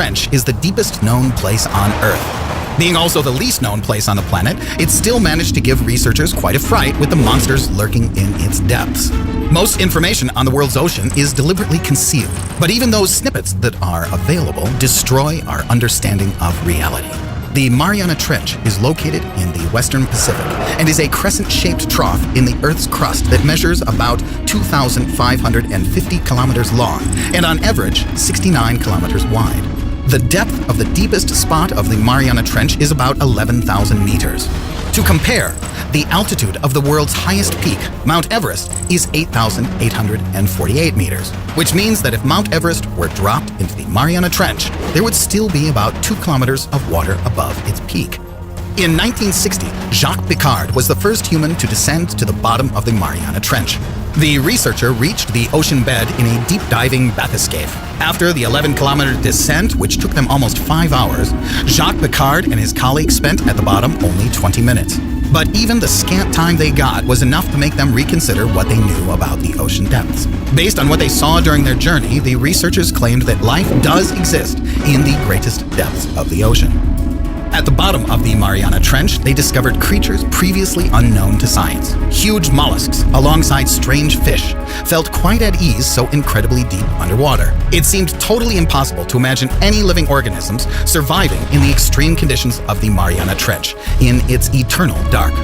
Trench is the deepest known place on Earth. Being also the least known place on the planet, it still managed to give researchers quite a fright with the monsters lurking in its depths. Most information on the world's ocean is deliberately concealed, but even those snippets that are available destroy our understanding of reality. The Mariana Trench is located in the Western Pacific and is a crescent-shaped trough in the Earth's crust that measures about 2,550 kilometers long and on average 69 kilometers wide. The depth of the deepest spot of the Mariana Trench is about 11,000 meters. To compare, the altitude of the world's highest peak, Mount Everest, is 8,848 meters, which means that if Mount Everest were dropped into the Mariana Trench, there would still be about 2 kilometers of water above its peak. In 1960, Jacques Piccard was the first human to descend to the bottom of the Mariana Trench. The researcher reached the ocean bed in a deep-diving bathyscaphe. After the 11-kilometer descent, which took them almost 5 hours, Jacques Piccard and his colleagues spent at the bottom only 20 minutes. But even the scant time they got was enough to make them reconsider what they knew about the ocean depths. Based on what they saw during their journey, the researchers claimed that life does exist in the greatest depths of the ocean. At the bottom of the Mariana Trench, they discovered creatures previously unknown to science. Huge mollusks, alongside strange fish, felt quite at ease so incredibly deep underwater. It seemed totally impossible to imagine any living organisms surviving in the extreme conditions of the Mariana Trench, in its eternal dark.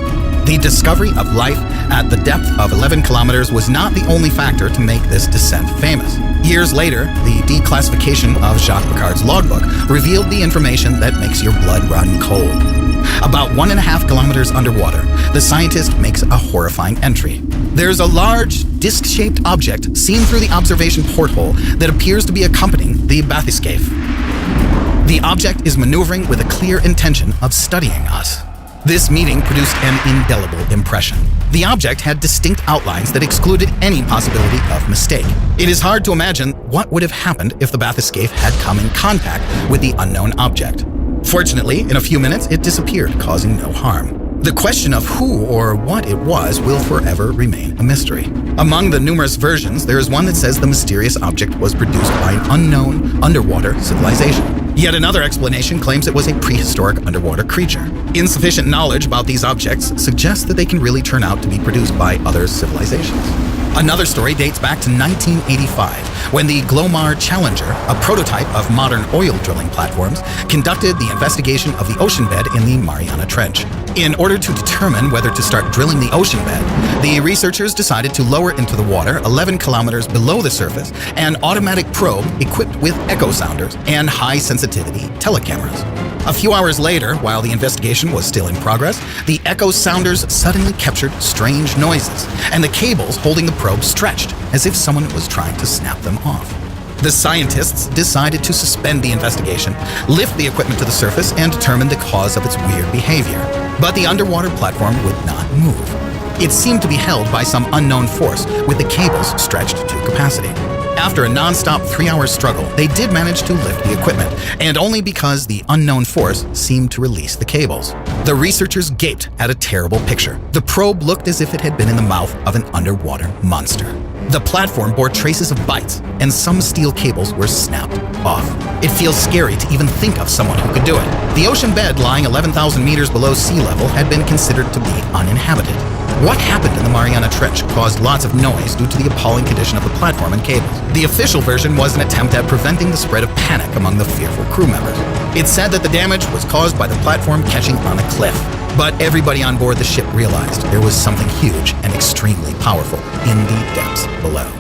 The discovery of life at the depth of 11 kilometers was not the only factor to make this descent famous. Years later, the declassification of Jacques Piccard's logbook revealed the information that makes your blood run cold. About 1.5 kilometers underwater, the scientist makes a horrifying entry. There's a large, disc-shaped object seen through the observation porthole that appears to be accompanying the bathyscaphe. The object is maneuvering with a clear intention of studying us. This meeting produced an indelible impression. The object had distinct outlines that excluded any possibility of mistake. It is hard to imagine what would have happened if the bathyscaphe had come in contact with the unknown object. Fortunately, in a few minutes, it disappeared, causing no harm. The question of who or what it was will forever remain a mystery. Among the numerous versions, there is one that says the mysterious object was produced by an unknown underwater civilization. Yet another explanation claims it was a prehistoric underwater creature. Insufficient knowledge about these objects suggests that they can really turn out to be produced by other civilizations. Another story dates back to 1985, when the Glomar Challenger, a prototype of modern oil drilling platforms, conducted the investigation of the ocean bed in the Mariana Trench. In order to determine whether to start drilling the ocean bed, the researchers decided to lower into the water 11 kilometers below the surface an automatic probe equipped with echo sounders and high-sensitivity telecameras. A few hours later, while the investigation was still in progress, the echo sounders suddenly captured strange noises, and the cables holding the probe stretched, as if someone was trying to snap them off. The scientists decided to suspend the investigation, lift the equipment to the surface, and determine the cause of its weird behavior. But the underwater platform would not move. It seemed to be held by some unknown force, with the cables stretched to capacity. After a non-stop 3-hour struggle, they did manage to lift the equipment, and only because the unknown force seemed to release the cables. The researchers gaped at a terrible picture. The probe looked as if it had been in the mouth of an underwater monster. The platform bore traces of bites, and some steel cables were snapped off. It feels scary to even think of someone who could do it. The ocean bed, lying 11,000 meters below sea level, had been considered to be uninhabited. What happened in the Mariana Trench caused lots of noise due to the appalling condition of the platform and cables. The official version was an attempt at preventing the spread of panic among the fearful crew members. It said that the damage was caused by the platform catching on a cliff. But everybody on board the ship realized there was something huge and extremely powerful in the depths below.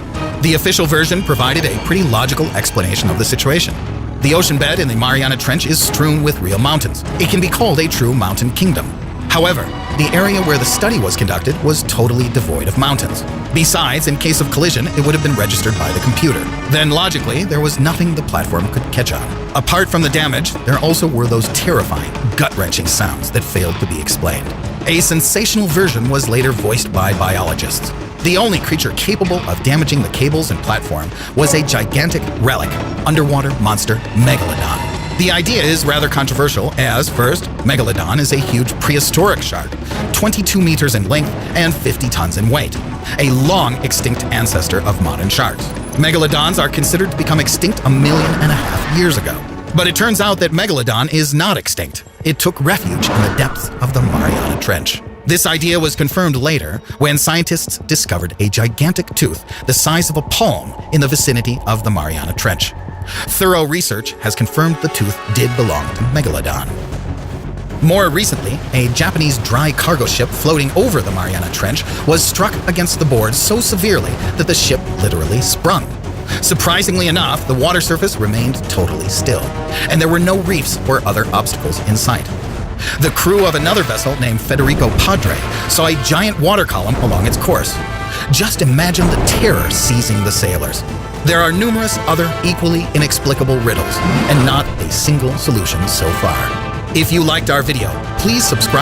The official version provided a pretty logical explanation of the situation. The ocean bed in the Mariana Trench is strewn with real mountains. It can be called a true mountain kingdom. However, the area where the study was conducted was totally devoid of mountains. Besides, in case of collision, it would have been registered by the computer. Then, logically, there was nothing the platform could catch on. Apart from the damage, there also were those terrifying, gut-wrenching sounds that failed to be explained. A sensational version was later voiced by biologists. The only creature capable of damaging the cables and platform was a gigantic relic, underwater monster Megalodon. The idea is rather controversial as, first, Megalodon is a huge prehistoric shark, 22 meters in length and 50 tons in weight, a long extinct ancestor of modern sharks. Megalodons are considered to become extinct 1.5 million years ago. But it turns out that Megalodon is not extinct. It took refuge in the depths of the Mariana Trench. This idea was confirmed later when scientists discovered a gigantic tooth the size of a palm in the vicinity of the Mariana Trench. Thorough research has confirmed the tooth did belong to Megalodon. More recently, a Japanese dry cargo ship floating over the Mariana Trench was struck against the boards so severely that the ship literally sprung. Surprisingly enough, the water surface remained totally still, and there were no reefs or other obstacles in sight. The crew of another vessel named Federico Padre saw a giant water column along its course. Just imagine the terror seizing the sailors. There are numerous other equally inexplicable riddles, and not a single solution so far. If you liked our video, please subscribe.